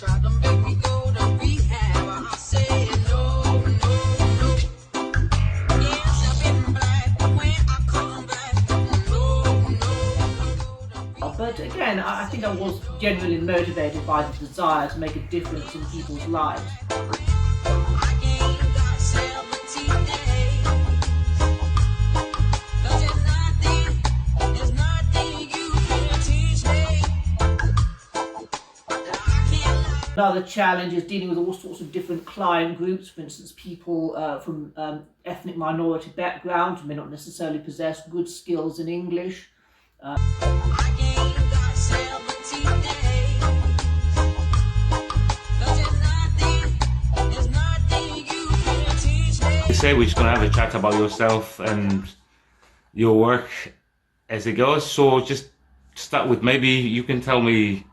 tried to make me go to rehab. I said no, no, no. Yes, I've been black when I come back. No, no, no. But again, I think I was genuinely motivated by the desire to make a difference in people's lives. I ain't got 70 days. 'Cause there's nothing you can teach me. That I can't lie. Another challenge is dealing with all sorts of different client groups, for instance, people from ethnic minority backgrounds who may not necessarily possess good skills in English. I ain't got 70 days. 'Cause there's nothing you can teach me. You say we're just going to have a chat about yourself and your work as it goes. So just start with, maybe you can tell me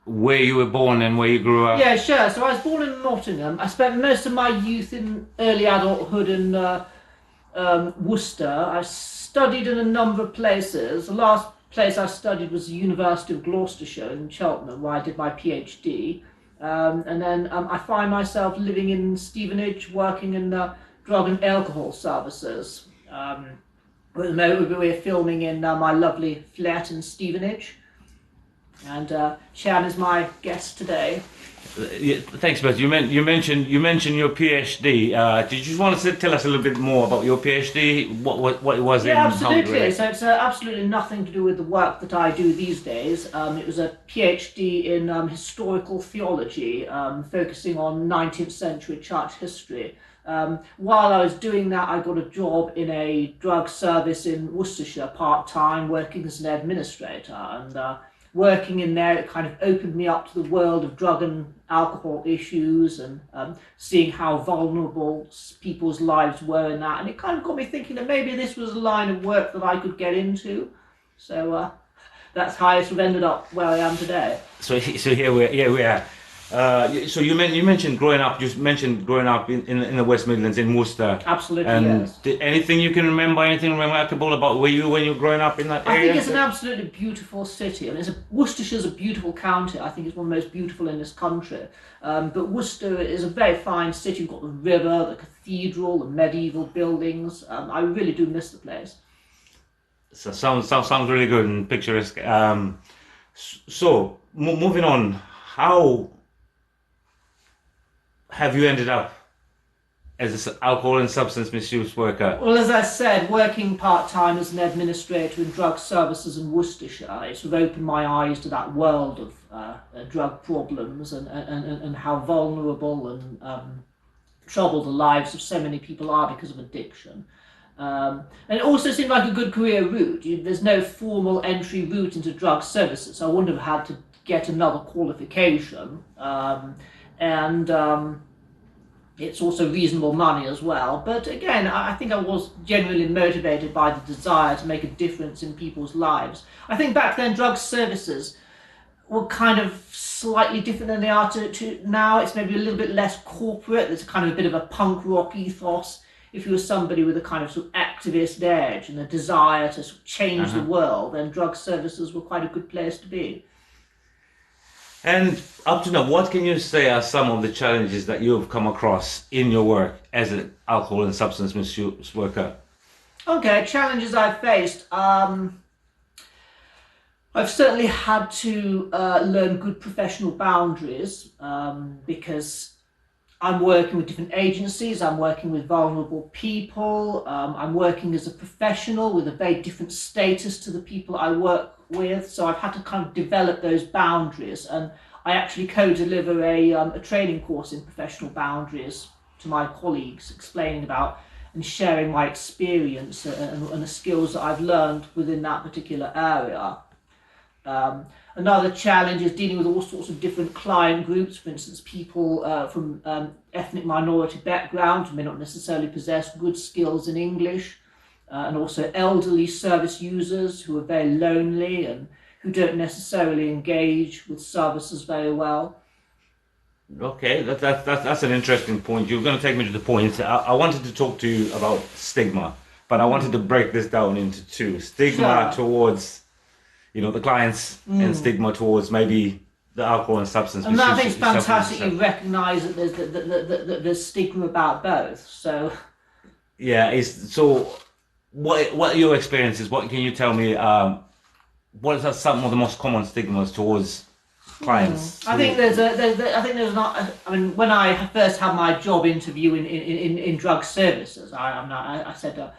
where you were born and where you grew up. Yeah, sure. So I was born in Nottingham. I spent most of my youth in early adulthood in Worcester. I studied in a number of places. The last place I studied was the University of Gloucestershire in Cheltenham, where I did my PhD. And then I find myself living in Stevenage, working in drug and alcohol services. At the moment we're filming in my lovely flat in Stevenage. And Cham is my guest today. Yeah, thanks, Beth. You mentioned your PhD. Did you want to tell us a little bit more about your PhD? What it was in? Yeah, absolutely. Hungary? So it's absolutely nothing to do with the work that I do these days. It was a PhD in historical theology, focusing on 19th century church history. While I was doing that, I got a job in a drug service in Worcestershire part-time, working as an administrator. And working in there, it kind of opened me up to the world of drug and alcohol issues and seeing how vulnerable people's lives were in that. And it kind of got me thinking that maybe this was a line of work that I could get into. So that's how I sort of ended up where I am today. So here we are. So you mentioned growing up. You mentioned growing up in the West Midlands in Worcester. Absolutely, and yes. Anything you can remember? Anything remarkable about when you were growing up in that area? I think it's an absolutely beautiful city. I mean, Worcestershire's a beautiful county. I think it's one of the most beautiful in this country. But Worcester is a very fine city. You've got the river, the cathedral, the medieval buildings. I really do miss the place. So sounds really good and picturesque. So moving on, how have you ended up as an alcohol and substance misuse worker? Well, as I said, working part-time as an administrator in drug services in Worcestershire, it sort of opened my eyes to that world of drug problems and how vulnerable and troubled the lives of so many people are because of addiction. And it also seemed like a good career route. There's no formal entry route into drug services, so I wouldn't have had to get another qualification. It's also reasonable money as well. But again, I think I was genuinely motivated by the desire to make a difference in people's lives. I think back then drug services were kind of slightly different than they are to now. It's maybe a little bit less corporate. There's kind of a bit of a punk rock ethos. If you were somebody with a kind of sort of activist edge and a desire to sort of change the world, then drug services were quite a good place to be. And up to now, what can you say are some of the challenges that you have come across in your work as an alcohol and substance misuse worker? Okay, challenges I've faced. I've certainly had to learn good professional boundaries because I'm working with different agencies, I'm working with vulnerable people, I'm working as a professional with a very different status to the people I work with, so I've had to kind of develop those boundaries, and I actually co-deliver a training course in professional boundaries to my colleagues, explaining about and sharing my experience and the skills that I've learned within that particular area. Another challenge is dealing with all sorts of different client groups, for instance, people from ethnic minority backgrounds who may not necessarily possess good skills in English, and also elderly service users who are very lonely and who don't necessarily engage with services very well. Okay, that's an interesting point. You're going to take me to the point. I wanted to talk to you about stigma, but I wanted to break this down into two. Stigma towards, the clients, and stigma towards maybe the alcohol and substance And misuse. I think it's fantastic yourself. you recognise that there's stigma about both. So Yeah, it's so. What are your experiences? What can you tell me? What are some of the most common stigmas towards clients? I think I think there's not. I mean, when I first had my job interview in drug services, I said,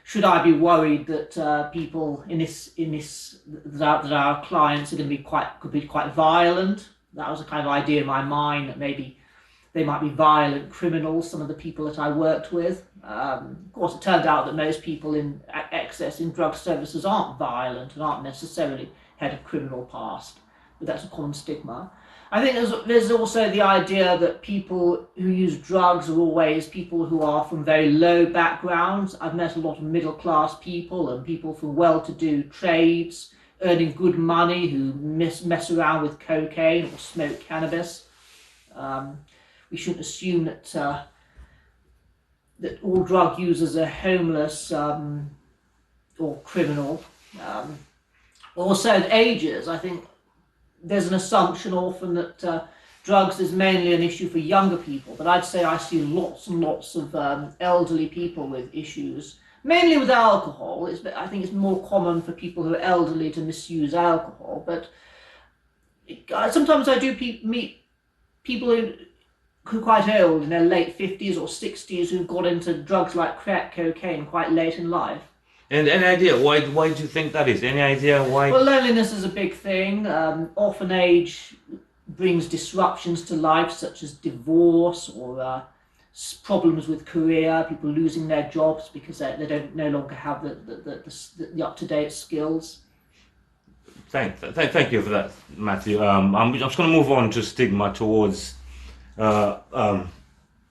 should I be worried that people that our clients are going to be could be quite violent? That was a kind of idea in my mind that maybe they might be violent criminals. Some of the people that I worked with. Of course, it turned out that most people in excess in drug services aren't violent and aren't necessarily had a criminal past. But that's a common stigma. I think there's also the idea that people who use drugs are always people who are from very low backgrounds. I've met a lot of middle-class people and people from well-to-do trades earning good money who mess around with cocaine or smoke cannabis. We shouldn't assume that all drug users are homeless or criminal. Also, at ages, I think there's an assumption often that drugs is mainly an issue for younger people, but I'd say I see lots and lots of elderly people with issues, mainly with alcohol. I think it's more common for people who are elderly to misuse alcohol, but sometimes I do meet people who are quite old, in their late 50s or 60s, who've got into drugs like crack cocaine quite late in life. And any idea why do you think that is? Any idea why? Well, loneliness is a big thing. Often age brings disruptions to life, such as divorce or problems with career, people losing their jobs because they don't no longer have the up-to-date skills. Thank you for that, Matthew. I'm just going to move on to stigma towards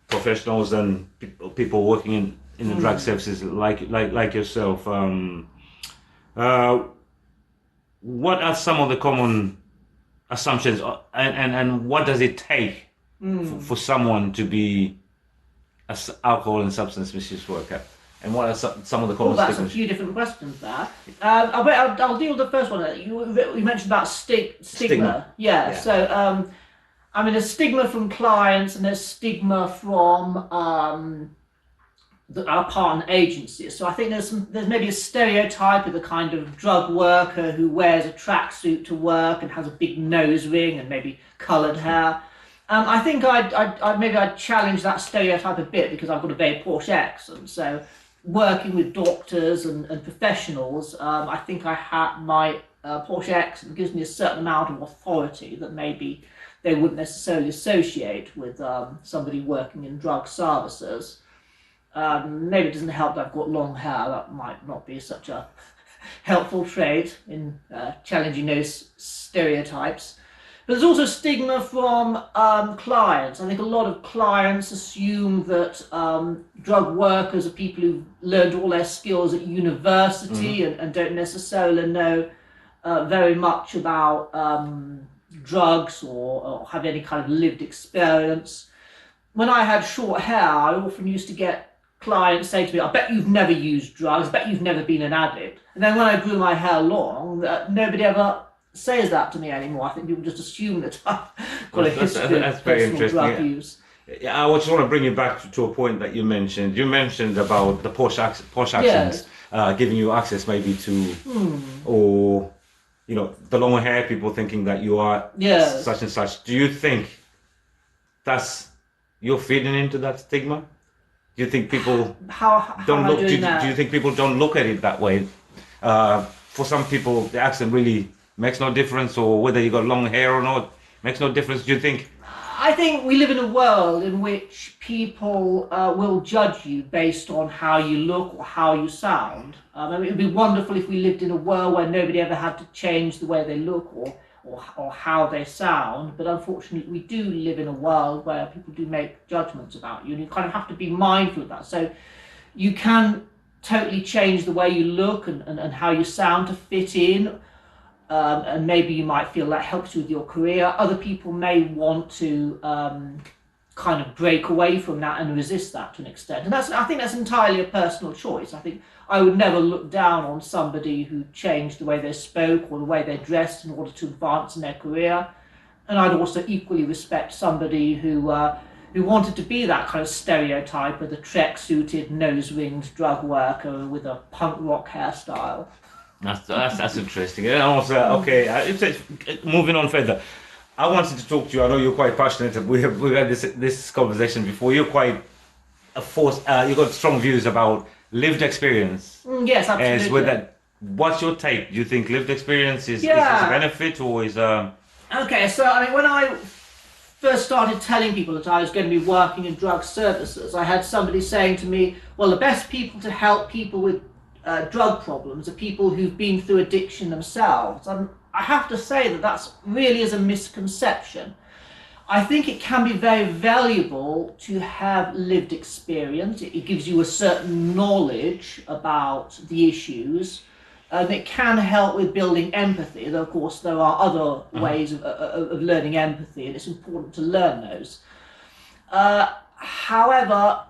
professionals and people working in the drug services like yourself. What are some of the common assumptions, and what does it take for someone to be an alcohol and substance misuse worker? And what are some of the common that's stigmas? a few different questions there. I'll deal with the first one. You mentioned about stigma. Yeah. So I mean, there's stigma from clients and there's stigma from our partner agencies. So I think there's maybe a stereotype of the kind of drug worker who wears a tracksuit to work and has a big nose ring and maybe coloured hair. I think I'd challenge that stereotype a bit because I've got a very posh accent. So working with doctors and professionals, I think my posh accent gives me a certain amount of authority that maybe they wouldn't necessarily associate with somebody working in drug services. Maybe it doesn't help that I've got long hair. That might not be such a helpful trait in challenging those stereotypes. But there's also stigma from clients. I think a lot of clients assume that drug workers are people who've learned all their skills at university and don't necessarily know very much about drugs or have any kind of lived experience. When I had short hair, I often used to get clients say to me, I bet you've never used drugs, I bet you've never been an addict. And then when I grew my hair long, nobody ever says that to me anymore. I think people just assume that I've got a history of personal drug use. Yeah, I just want to bring you back to a point that you mentioned. You mentioned about the posh accents giving you access maybe to, or the long hair, people thinking that you are such and such. Do you think you're feeding into that stigma? Do you think people don't look? Do you think people don't look at it that way? For some people, the accent really makes no difference, or whether you got long hair or not makes no difference. Do you think? I think we live in a world in which people will judge you based on how you look or how you sound. I mean, it would be wonderful if we lived in a world where nobody ever had to change the way they look or how they sound, but unfortunately we do live in a world where people do make judgments about you, and you kind of have to be mindful of that. So you can totally change the way you look and how you sound to fit in, and maybe you might feel that helps you with your career. Other people may want to kind of break away from that and resist that to an extent, and I think that's entirely a personal choice. I think I would never look down on somebody who changed the way they spoke or the way they dressed in order to advance in their career. And I'd also equally respect somebody who wanted to be that kind of stereotype of the trek-suited, nose-ringed drug worker with a punk rock hairstyle. That's interesting. And also, okay, moving on further. I wanted to talk to you. I know you're quite passionate. We've had this conversation before. You're quite a force. You got strong views about lived experience. Yes, absolutely. As with that, what's your take? Do you think lived experience is a benefit or is Okay, so I mean, when I first started telling people that I was going to be working in drug services, I had somebody saying to me, well, the best people to help people with drug problems are people who've been through addiction themselves. And I have to say that that's really is a misconception. I think it can be very valuable to have lived experience. It gives you a certain knowledge about the issues. It can help with building empathy, though of course there are other ways of learning empathy, and it's important to learn those. However,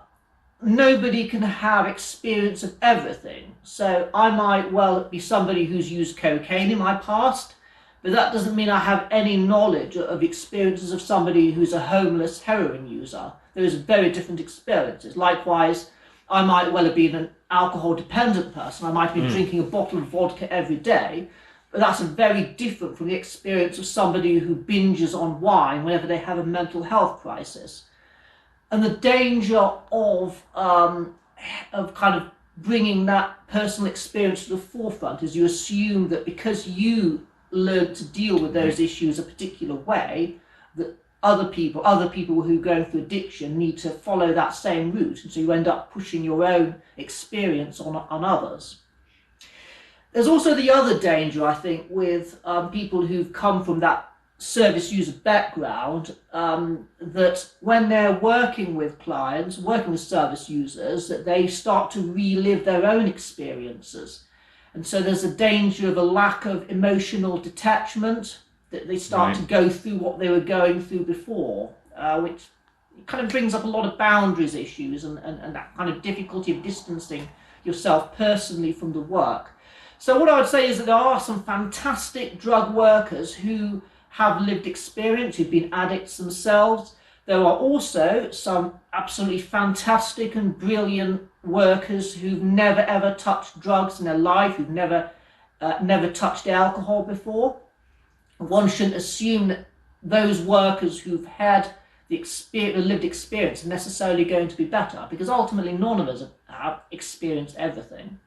nobody can have experience of everything. So I might well be somebody who's used cocaine in my past, but that doesn't mean I have any knowledge of experiences of somebody who's a homeless heroin user. Those are very different experiences. Likewise, I might well have been an alcohol-dependent person. I might have been drinking a bottle of vodka every day, but that's very different from the experience of somebody who binges on wine whenever they have a mental health crisis. And the danger of kind of bringing that personal experience to the forefront is you assume that because you learn to deal with those issues a particular way, that other people who are going through addiction need to follow that same route, and so you end up pushing your own experience on others. There's also the other danger, I think, with people who've come from that service user background, that when they're working with clients, working with service users, that they start to relive their own experiences. And so there's a danger of a lack of emotional detachment, that they start to go through what they were going through before, which kind of brings up a lot of boundaries issues and that kind of difficulty of distancing yourself personally from the work. So what I would say is that there are some fantastic drug workers who have lived experience, who've been addicts themselves. There are also some absolutely fantastic and brilliant workers who've never ever touched drugs in their life, who've never touched alcohol before. One shouldn't assume that those workers who've had the lived experience are necessarily going to be better, because ultimately none of us have experienced everything.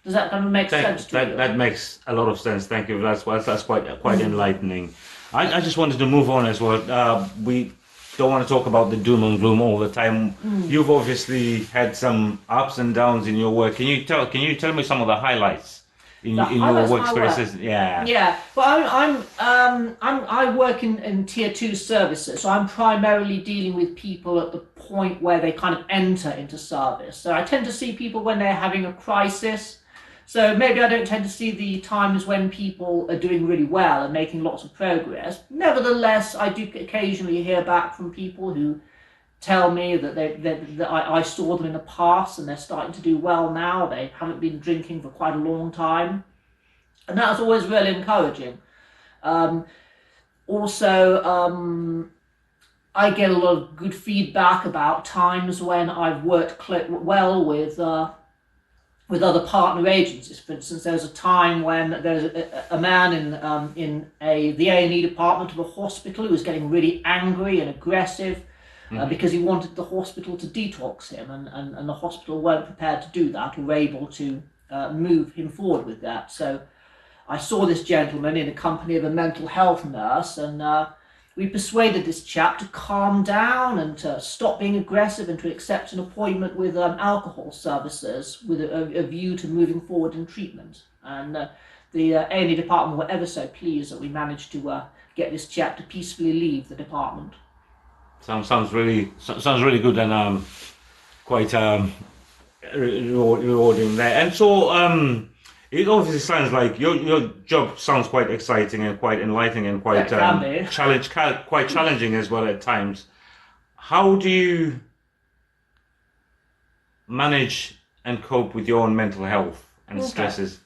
Does that kind of make sense to you? That makes a lot of sense. Thank you. That's quite enlightening. I just wanted to move on as well. We don't want to talk about the doom and gloom all the time. You've obviously had some ups and downs in your work. Can you tell me some of the highlights in your work experiences? Yeah. Well, I work in tier 2 services, so I'm primarily dealing with people at the point where they kind of enter into service. So I tend to see people when they're having a crisis. So maybe I don't tend to see the times when people are doing really well and making lots of progress. Nevertheless, I do occasionally hear back from people who tell me that I saw them in the past and they're starting to do well now. They haven't been drinking for quite a long time. And that's always really encouraging. Also, I get a lot of good feedback about times when I've worked well with other partner agencies. For instance, there was a time when there was a man in the A&E department of a hospital who was getting really angry and aggressive because he wanted the hospital to detox him, and the hospital weren't prepared to do that or were able to move him forward with that. So I saw this gentleman in the company of a mental health nurse, and we persuaded this chap to calm down and to stop being aggressive and to accept an appointment with alcohol services with a view to moving forward in treatment. And the A&E department were ever so pleased that we managed to get this chap to peacefully leave the department. Sounds really good and quite rewarding there. And so it obviously sounds like your job sounds quite exciting and quite enlightening and quite challenging as well at times. How do you manage and cope with your own mental health and stresses?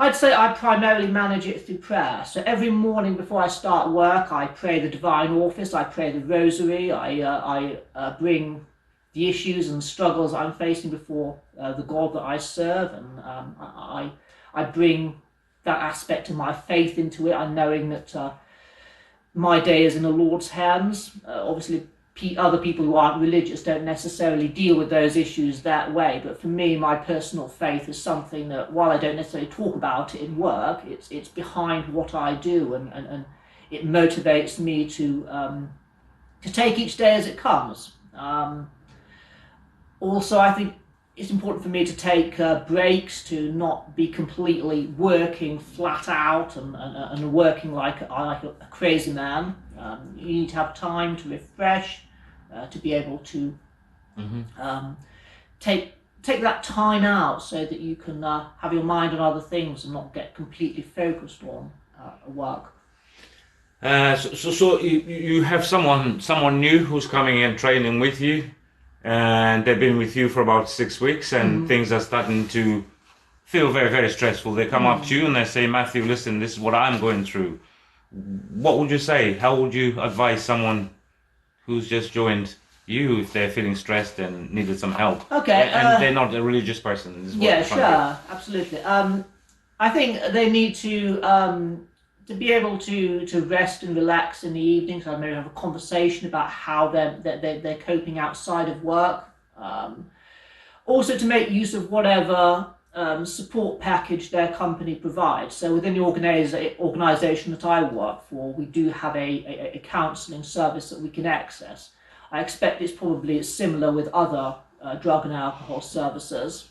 I'd say I primarily manage it through prayer. So every morning before I start work, I pray the Divine Office, I pray the Rosary, I bring the issues and struggles I'm facing before the God that I serve, and I bring that aspect of my faith into it. I'm knowing that my day is in the Lord's hands. Obviously, other people who aren't religious don't necessarily deal with those issues that way, but for me, my personal faith is something that, while I don't necessarily talk about it in work, it's behind what I do, and it motivates me to take each day as it comes. Also, I think it's important for me to take breaks, to not be completely working flat out and working like a crazy man. You need to have time to refresh, to be able to take that time out so that you can have your mind on other things and not get completely focused on work. So you have someone new who's coming and training with you, and they've been with you for about 6 weeks, and things are starting to feel very, very stressful. They come up to you and they say, Matthew, listen, this is what I'm going through. What would you say? How would you advise someone who's just joined you if they're feeling stressed and needed some help? Okay. And they're not a religious person. Is what Yeah, I'm trying to sure, absolutely. I think they need to be able to rest and relax in the evenings. I maybe have a conversation about how they're coping outside of work. Also to make use of whatever support package their company provides. So within the organisation that I work for, we do have a counselling service that we can access. I expect it's probably similar with other drug and alcohol services.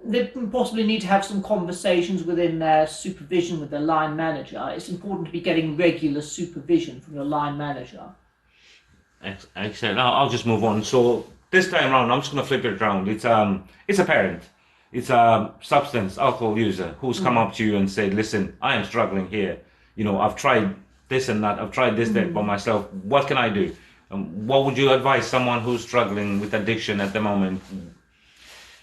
They possibly need to have some conversations within their supervision with their line manager. It's important to be getting regular supervision from your line manager. Excellent. I'll just move on. So this time around, I'm just going to flip it around. It's a parent. It's a substance alcohol user who's come up to you and said, listen, I am struggling here. You know, I've tried this and that. I've tried this, that by myself. What can I do? What would you advise someone who's struggling with addiction at the moment?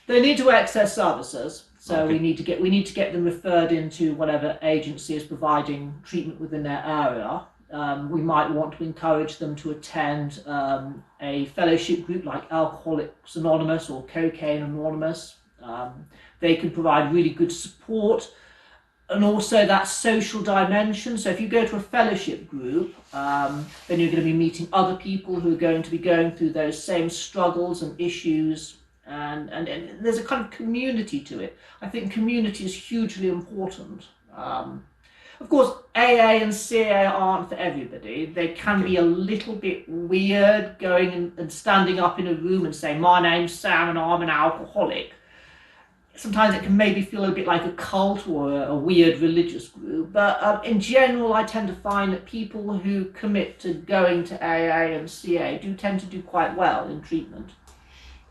They need to access services. So Okay. we need to get them referred into whatever agency is providing treatment within their area. We might want to encourage them to attend a fellowship group like Alcoholics Anonymous or Cocaine Anonymous. They can provide really good support, and also that social dimension. So if you go to a fellowship group, then you're going to be meeting other people who are going to be going through those same struggles and issues, and there's a kind of community to it. I think community is hugely important. Of course, AA and CA aren't for everybody. They can be a little bit weird, going and standing up in a room and saying, my name's Sam and I'm an alcoholic. Sometimes it can maybe feel a bit like a cult or a weird religious group, but in general I tend to find that people who commit to going to AA and CA do tend to do quite well in treatment.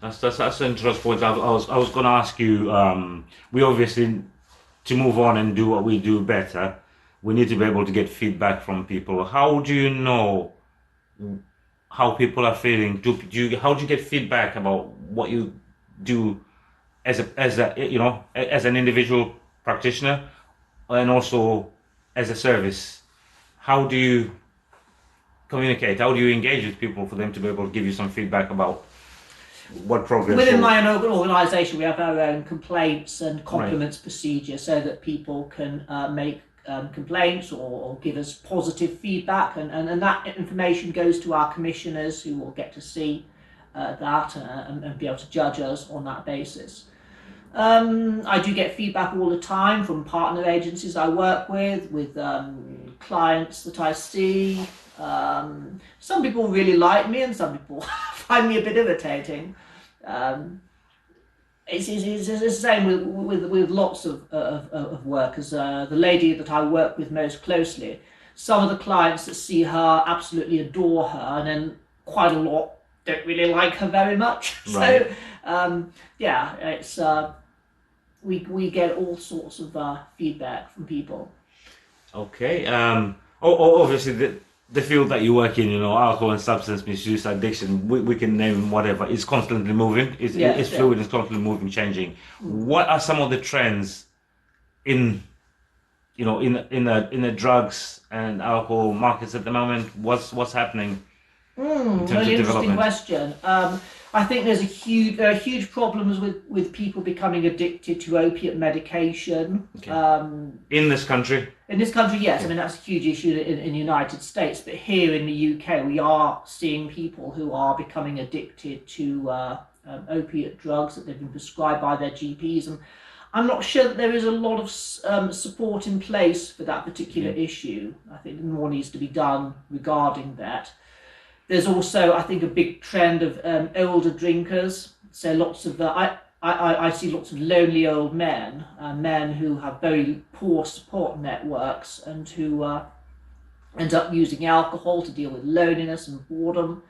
That's an interesting point. I was going to ask you, we obviously, to move on and do what we do better, we need to be able to get feedback from people. How do you know how people are feeling? How do you get feedback about what you do as an individual practitioner, and also as a service? How do you communicate? How do you engage with people for them to be able to give you some feedback about what progress? Within my own organisation, we have our own complaints and compliments procedure, so that people can make complaints or give us positive feedback, and that information goes to our commissioners, who will get to see that and be able to judge us on that basis. I do get feedback all the time from partner agencies I work with clients that I see. Some people really like me and some people find me a bit irritating. It's the same with lots of workers. The lady that I work with most closely, some of the clients that see her absolutely adore her, and then quite a lot don't really like her very much. Right. So it's we get all sorts of feedback from people. Okay. Obviously, the field that you work in, alcohol and substance misuse, addiction, we can name whatever. It's constantly moving. It's fluid. It's constantly moving, changing. What are some of the trends in in the drugs and alcohol markets at the moment? What's happening in terms Really of interesting development? question. I think there's huge problems with people becoming addicted to opiate medication. Okay. In this country? In this country, yes. I mean, that's a huge issue in the United States. But here in the UK, we are seeing people who are becoming addicted to opiate drugs that they've been prescribed by their GPs. And I'm not sure that there is a lot of support in place for that particular issue. I think more needs to be done regarding that. There's also, I think, a big trend of older drinkers. So lots of I see lots of lonely old men, men who have very poor support networks and who end up using alcohol to deal with loneliness and boredom.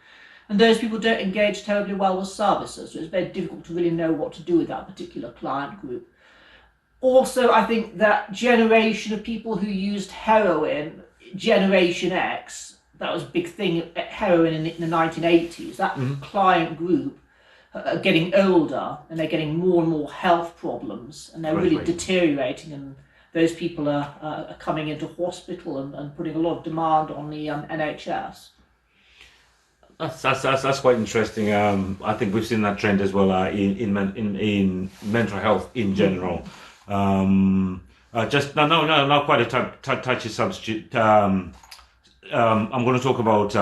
And those people don't engage terribly well with services, so it's very difficult to really know what to do with that particular client group. Also, I think that generation of people who used heroin, Generation X, that was a big thing, heroin in the 1980s, that client group are getting older and they're getting more and more health problems and they're really deteriorating, and those people are coming into hospital and putting a lot of demand on the NHS. That's quite interesting. I think we've seen that trend as well in mental health in general. Just not quite a touchy substitute. I'm going to talk about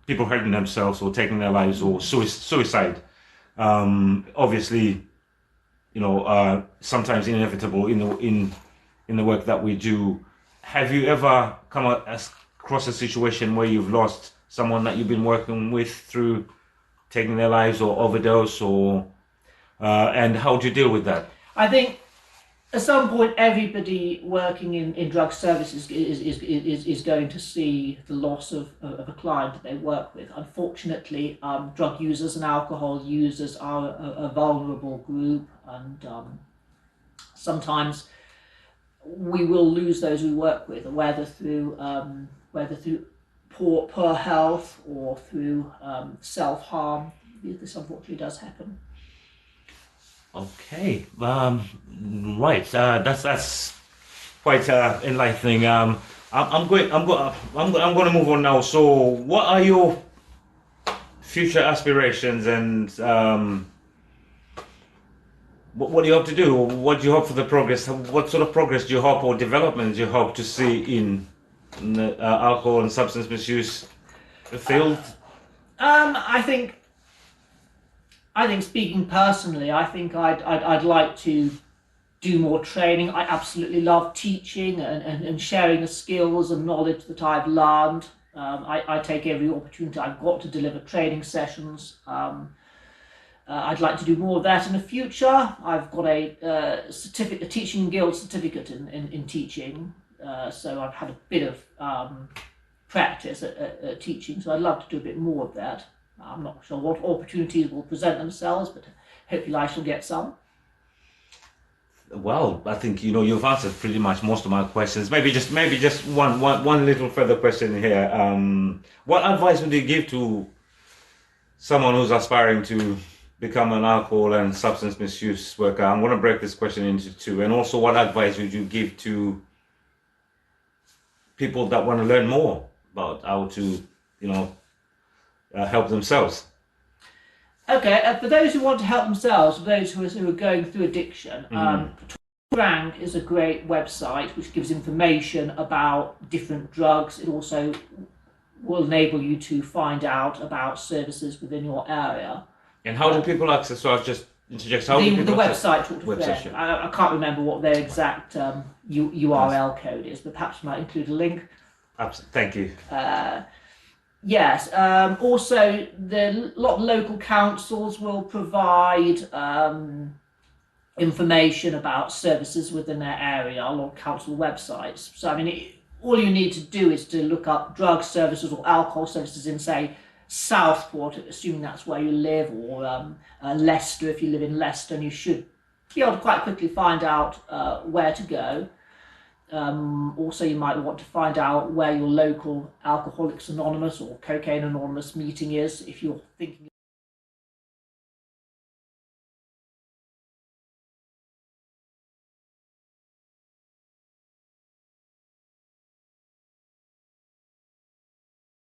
people hurting themselves or taking their lives or suicide. Obviously, sometimes inevitable in the work that we do. Have you ever come across a situation where you've lost someone that you've been working with through taking their lives or overdose, or and how do you deal with that? I think at some point everybody working in drug services is going to see the loss of a client that they work with. Unfortunately, drug users and alcohol users are a vulnerable group, and sometimes we will lose those we work with, whether through poor health or through self-harm. This unfortunately does happen. Okay, right. That's quite enlightening. I'm going to move on now. So, what are your future aspirations, and what do you hope to do? What do you hope for the progress? What sort of progress do you hope, or development do you hope to see in the alcohol and substance misuse field? I think speaking personally, I think I'd like to do more training. I absolutely love teaching and sharing the skills and knowledge that I've learned. I take every opportunity I've got to deliver training sessions. I'd like to do more of that in the future. I've got a teaching guild certificate in teaching, so I've had a bit of practice at teaching, so I'd love to do a bit more of that. I'm not sure what opportunities will present themselves, but hopefully I shall get some. Well, I think you've answered pretty much most of my questions. Maybe just one little further question here. What advice would you give to someone who's aspiring to become an alcohol and substance misuse worker? I'm going to break this question into two. And also, what advice would you give to people that want to learn more about how to, help themselves? Okay, for those who want to help themselves, for those who are going through addiction, Rank is a great website which gives information about different drugs. It also will enable you to find out about services within your area. And how do people access? So I'll just interject. The website, Talk to Friend. I can't remember what their exact URL code is, but perhaps I might include a link. Absolutely. Thank you. Yes. Also, a lot of local councils will provide information about services within their area, a lot of council websites. So, all you need to do is to look up drug services or alcohol services in, say, Southport, assuming that's where you live, or Leicester, if you live in Leicester, and you should be able to quite quickly find out where to go. Also, you might want to find out where your local Alcoholics Anonymous or Cocaine Anonymous meeting is if you're thinking